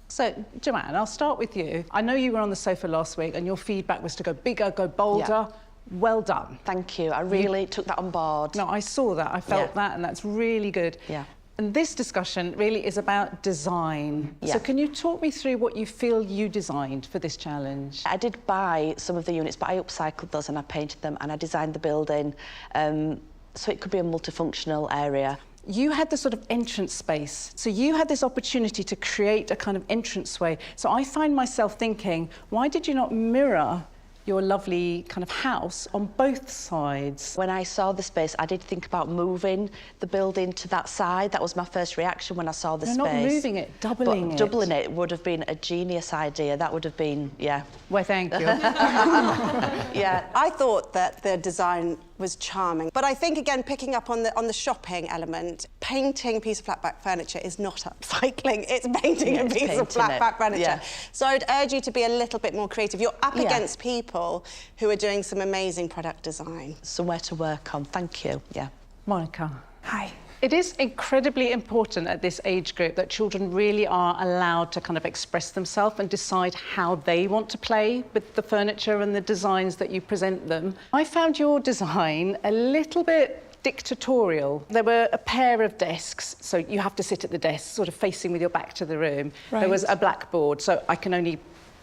So, Joanne, I'll start with you. I know you were on the sofa last week and your feedback was to go bigger, go bolder. Yeah. Well done. Thank you. I really took that on board. No, I saw that. I felt that, and that's really good. Yeah. And this discussion really is about design. Yeah. So can you talk me through what you feel you designed for this challenge? I did buy some of the units, but I upcycled those and I painted them and I designed the building so it could be a multifunctional area. You had the sort of entrance space. So you had this opportunity to create a kind of entranceway. So I find myself thinking, why did you not mirror your lovely kind of house on both sides? When I saw the space, I did think about moving the building to that side. That was my first reaction when I saw the space. Not moving it, doubling but it. Doubling it would have been a genius idea. That would have been, yeah. Well, thank you. Yeah, I thought that the design was charming. But I think, again, picking up on the shopping element, painting a piece of flat back furniture is not upcycling, it's painting a piece of flat back furniture. Yeah. So I'd urge you to be a little bit more creative. You're up against people who are doing some amazing product design. Somewhere to work on, thank you, yeah. Monica. Hi. It is incredibly important at this age group that children really are allowed to kind of express themselves and decide how they want to play with the furniture and the designs that you present them. I found your design a little bit dictatorial. There were a pair of desks, so you have to sit at the desk, sort of facing with your back to the room. Right. There was a blackboard, so I can only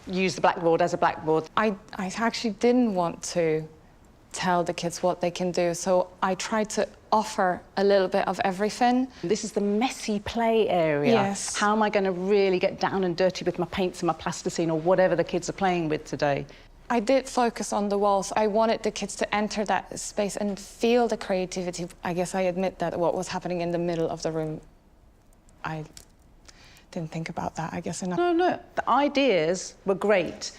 use the blackboard as a blackboard. I actually didn't want to tell the kids what they can do, so I tried to offer a little bit of everything. This is the messy play area. Yes. How am I going to really get down and dirty with my paints and my plasticine or whatever the kids are playing with today? I did focus on the walls. I wanted the kids to enter that space and feel the creativity. I guess I admit that what was happening in the middle of the room, I didn't think about that, I guess, enough. No, the ideas were great.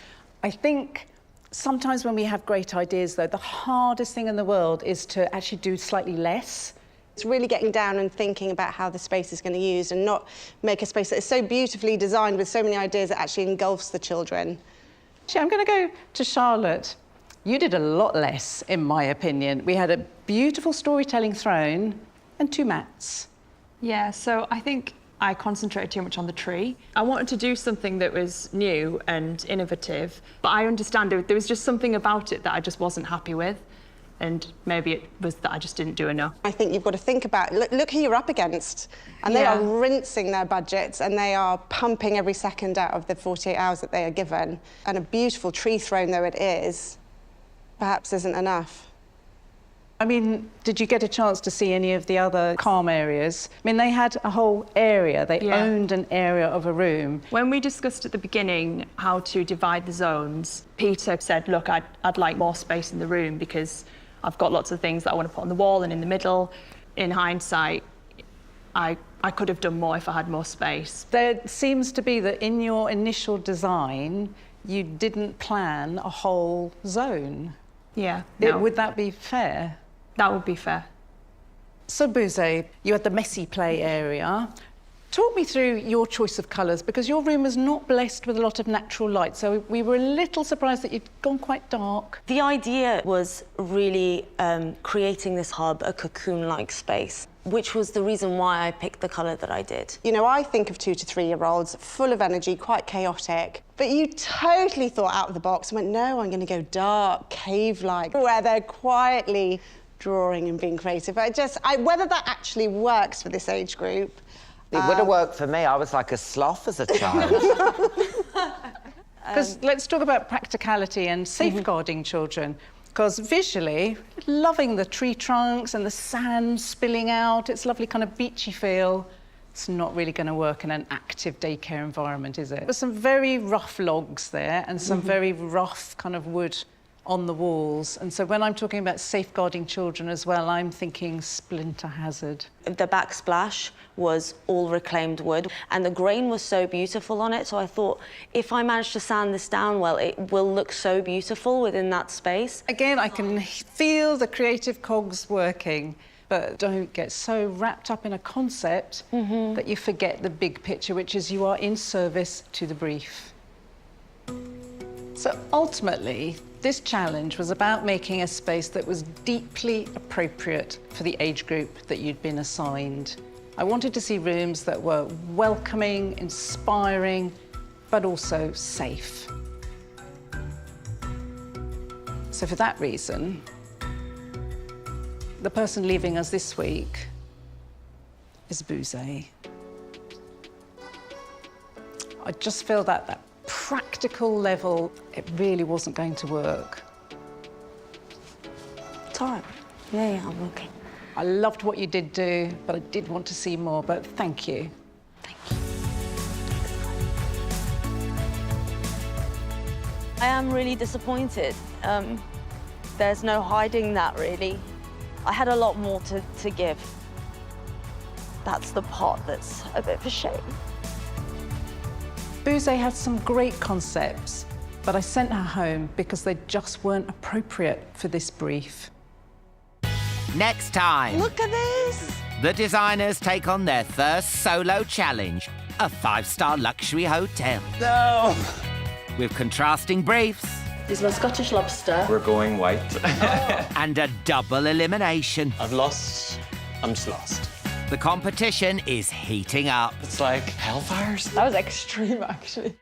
I think sometimes when we have great ideas, though, the hardest thing in the world is to actually do slightly less. It's really getting down and thinking about how the space is going to be used and not make a space that is so beautifully designed with so many ideas that actually engulfs the children. Actually, I'm going to go to Charlotte. You did a lot less, in my opinion. We had a beautiful storytelling throne and 2 mats. Yeah, so I think I concentrated too much on the tree. I wanted to do something that was new and innovative, but I understand there was just something about it that I just wasn't happy with, and maybe it was that I just didn't do enough. I think you've got to think about, look who you're up against. And they are rinsing their budgets and they are pumping every second out of the 48 hours that they are given. And a beautiful tree throne though it is, perhaps isn't enough. I mean, did you get a chance to see any of the other calm areas? I mean, they had a whole area. They owned an area of a room. When we discussed at the beginning how to divide the zones, Peter said, look, I'd like more space in the room because I've got lots of things that I want to put on the wall and in the middle. In hindsight, I I could have done more if I had more space. There seems to be that in your initial design, you didn't plan a whole zone. Yeah, no. Would that be fair? That would be fair. So, Bouze, you had the messy play area. Talk me through your choice of colours, because your room was not blessed with a lot of natural light, so we were a little surprised that you'd gone quite dark. The idea was really creating this hub, a cocoon-like space, which was the reason why I picked the colour that I did. You know, I think of 2 to 3 year olds, full of energy, quite chaotic, but you totally thought out of the box and went, no, I'm going to go dark, cave-like, where they're quietly drawing and being creative. Whether that actually works for this age group. It would have worked for me. I was like a sloth as a child. Because let's talk about practicality and safeguarding children. Because visually, loving the tree trunks and the sand spilling out, it's lovely kind of beachy feel. It's not really going to work in an active daycare environment, is it? There's some very rough logs there and some very rough kind of wood on the walls. And so when I'm talking about safeguarding children as well, I'm thinking splinter hazard. The backsplash was all reclaimed wood, and the grain was so beautiful on it, so I thought, if I manage to sand this down well, it will look so beautiful within that space. Again, I can feel the creative cogs working, but don't get so wrapped up in a concept that you forget the big picture, which is you are in service to the brief. So ultimately, this challenge was about making a space that was deeply appropriate for the age group that you'd been assigned. I wanted to see rooms that were welcoming, inspiring, but also safe. So for that reason, the person leaving us this week is Bouze. I just feel that that practical level, it really wasn't going to work. It's all right. Yeah, I'm okay. I loved what you did do, but I did want to see more, but thank you. I am really disappointed. There's no hiding that, really. I had a lot more to give. That's the part that's a bit of a shame. Bouze had some great concepts, but I sent her home because they just weren't appropriate for this brief. Next time. Look at this! The designers take on their first solo challenge, a 5-star luxury hotel. No! With contrasting briefs. This is my Scottish lobster. We're going white. And a double elimination. I've lost. I'm just lost. The competition is heating up. It's like hellfires. That was extreme, actually.